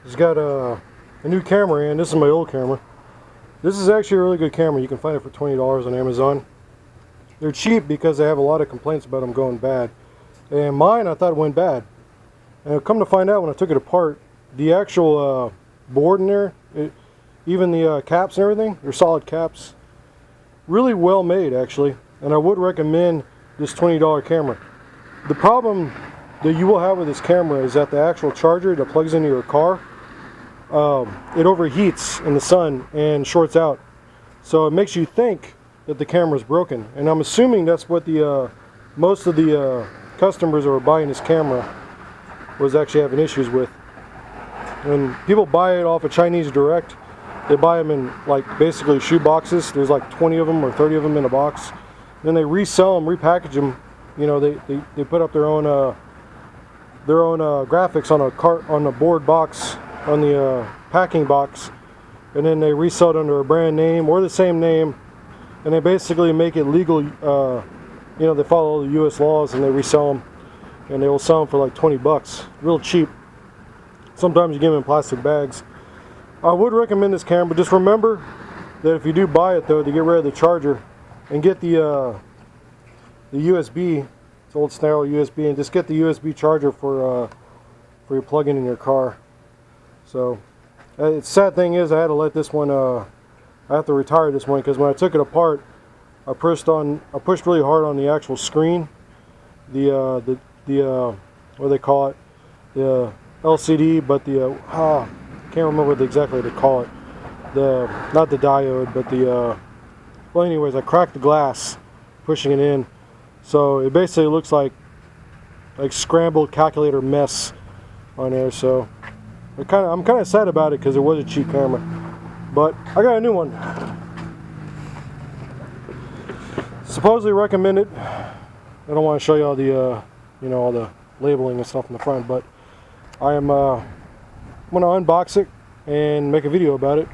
has got a new camera in. This is my old camera. This is actually a really good camera. You can find it for $20 on Amazon. They're cheap because they have a lot of complaints about them going bad. And mine, I thought it went bad. And come to find out when I took it apart, the actual board in there, even the caps and everything, they're solid caps. Really well made, actually. And I would recommend this $20 camera. The problem that you will have with this camera is that the actual charger that plugs into your car, it overheats in the sun and shorts out. So it makes you think that the camera is broken. And I'm assuming that's what the most of the customers that were buying this camera was actually having issues with. When people buy it off of Chinese Direct, they buy them in like basically shoe boxes. There's like 20 of them or 30 of them in a box. Then they resell them, repackage them. You know, they put up their own graphics on a board box, on the packing box, and then they resell it under a brand name or the same name, and they basically make it legal. You know, they follow the U.S. laws and they resell them, and they will sell them for like 20 bucks, real cheap. Sometimes you get them in plastic bags. I would recommend this camera, but just remember that if you do buy it though, to get rid of the charger and get the USB, it's old style USB, and just get the USB charger for your plug-in your car. So, the sad thing is I had to let this one, I have to retire this one because when I took it apart, I pushed really hard on the actual screen, the what do they call it, the LCD, but the I can't remember exactly what they call it, not the diode, but the well, anyways, I cracked the glass pushing it in, so it basically looks like scrambled calculator mess on there. So I'm kind of sad about it because it was a cheap camera, but I got a new one. Supposedly recommended. I don't want to show you all the you know, all the labeling and stuff in the front, but I'm gonna unbox it and make a video about it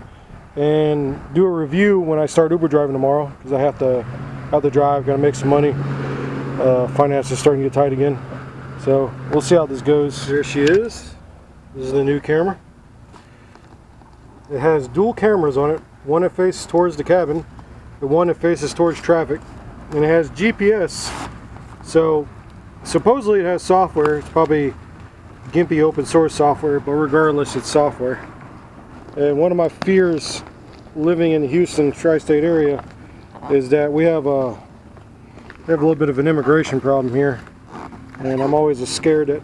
and do a review when I start Uber driving tomorrow, because I have to drive, gotta make some money. Finance is starting to get tight again, so we'll see how this goes. There she is. This is the new camera. It has dual cameras on it, one that faces towards the cabin, the one that faces towards traffic, and it has GPS. So supposedly it has software. It's probably gimpy open source software, but regardless, it's software. And one of my fears living in the Houston tri-state area is that we have a little bit of an immigration problem here, and I'm always scared that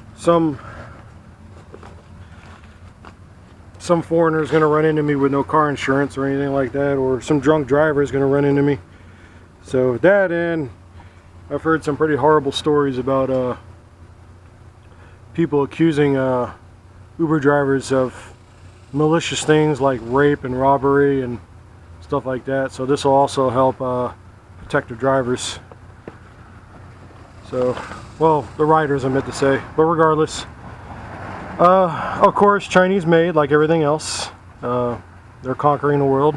some foreigner is going to run into me with no car insurance or anything like that, or some drunk driver is going to run into me. So that, and I've heard some pretty horrible stories about people accusing Uber drivers of malicious things like rape and robbery and stuff like that. So this will also help protect the drivers. So, well, the riders I meant to say, but regardless, of course, Chinese made like everything else. They're conquering the world,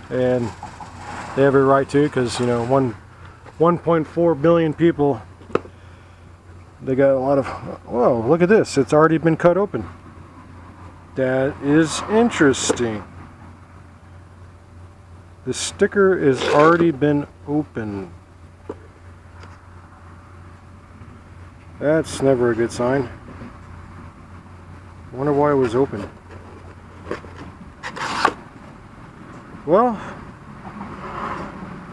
and they have every right to, because, you know, 1.4 billion people. They got a lot of, whoa, look at this, it's already been cut open. That is interesting. The sticker has already been opened. That's never a good sign. I wonder why it was open. Well,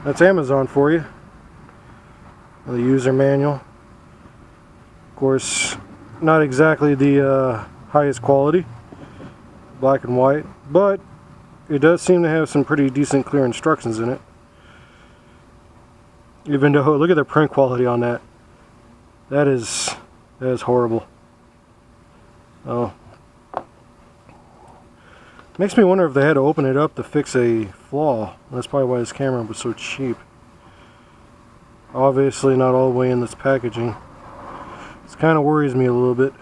that's Amazon for you. The user manual. Of course, not exactly the highest quality, black and white, but it does seem to have some pretty decent, clear instructions in it. Even though, look at the print quality on that. That is horrible. Oh, makes me wonder if they had to open it up to fix a flaw. That's probably why this camera was so cheap. Obviously not all the way in this packaging. This kind of worries me a little bit.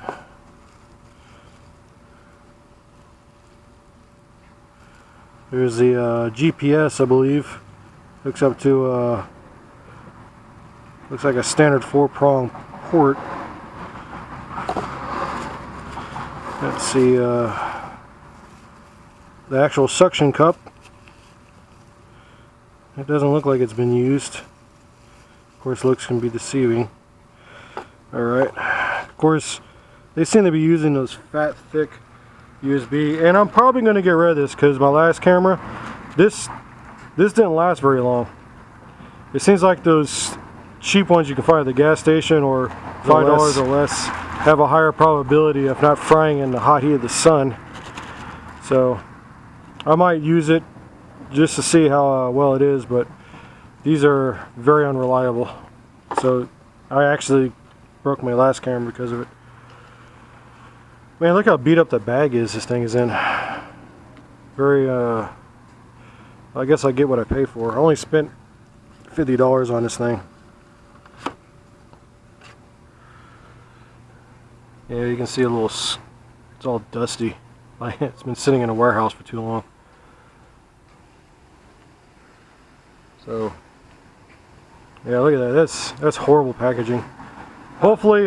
There's the GPS, I believe. Hooks up to looks like a standard 4-prong port. Let's see, the actual suction cup. It doesn't look like it's been used. Of course, looks can be deceiving. Alright. Of course, they seem to be using those fat, thick USB. And I'm probably going to get rid of this because my last camera, this didn't last very long. It seems like those cheap ones you can find at the gas station or $5 or less have a higher probability of not frying in the hot heat of the sun. So I might use it just to see how well it is, but these are very unreliable. So I actually broke my last camera because of it. Man, look how beat up the bag is this thing is in. Very I guess I get what I pay for. I only spent $50 on this thing. Yeah, you can see a little, it's all dusty. It's been sitting in a warehouse for too long. So, yeah, look at that. That's horrible packaging. Hopefully,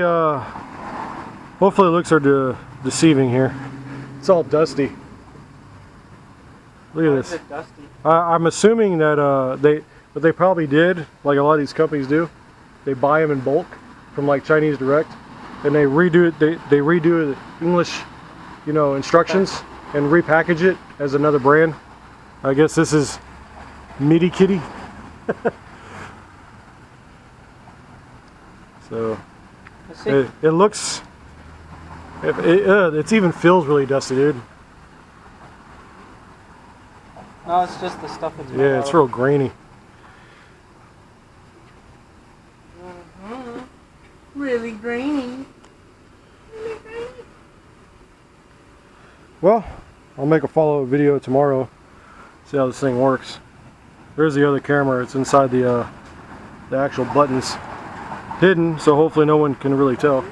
hopefully looks are deceiving here. It's all dusty. Look at this. Dusty? I'm assuming that what they probably did, like a lot of these companies do, they buy them in bulk from like Chinese Direct, and they redo it. They redo the English, you know, instructions and repackage it as another brand. I guess this is Meaty Kitty. So it looks. It even feels really dusty, dude. No, it's just the stuff that's yeah, it's real grainy. Really grainy. Really grainy. Well, I'll make a follow-up video tomorrow. See how this thing works. There's the other camera. It's inside the actual buttons, hidden, so hopefully no one can really tell.